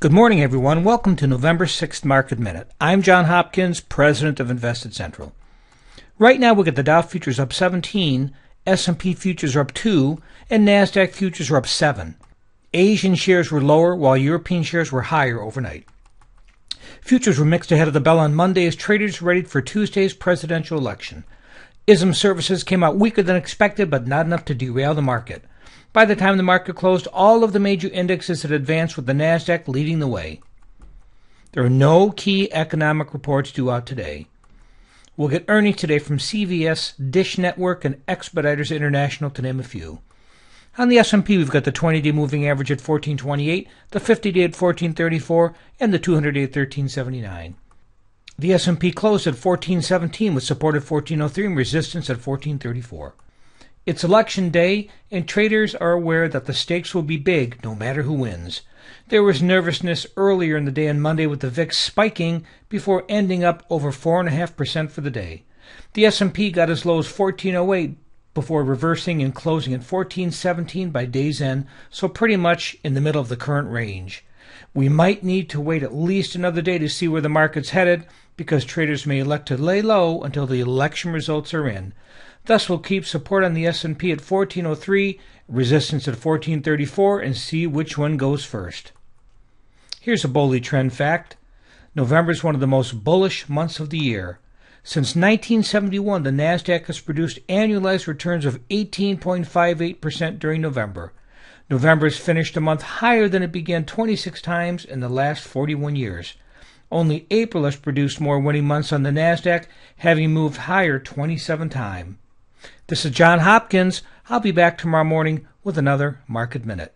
Good morning, everyone. Welcome to November 6th Market Minute. I'm John Hopkins, president of Invested Central. Right now, we get the Dow futures up 17, S&P futures are up 2, and NASDAQ futures are up 7. Asian shares were lower, while European shares were higher overnight. Futures were mixed ahead of the bell on Monday as traders readied for Tuesday's presidential election. ISM services came out weaker than expected, but not enough to derail the market. By the time the market closed, all of the major indexes had advanced, with the NASDAQ leading the way. There are no key economic reports due out today. We'll get earnings today from CVS, Dish Network, and Expeditors International, to name a few. On the S&P, we've got the 20-day moving average at 1428, the 50-day at 1434, and the 200-day at 1379. The S&P closed at 1417 with support at 1403 and resistance at 1434. It's election day, and traders are aware that the stakes will be big no matter who wins. There was nervousness earlier in the day on Monday, with the VIX spiking before ending up over 4.5% for the day. The S&P got as low as 1408 before reversing and closing at 1417 by day's end, so pretty much in the middle of the current range. We might need to wait at least another day to see where the market's headed, because traders may elect to lay low until the election results are in. Thus, we'll keep support on the S&P at 1403, resistance at 1434, and see which one goes first. Here's a bully trend fact. November is one of the most bullish months of the year. Since 1971, the NASDAQ has produced annualized returns of 18.58% during November. November has finished a month higher than it began 26 times in the last 41 years. Only April has produced more winning months on the NASDAQ, having moved higher 27 times. This is John Hopkins. I'll be back tomorrow morning with another Market Minute.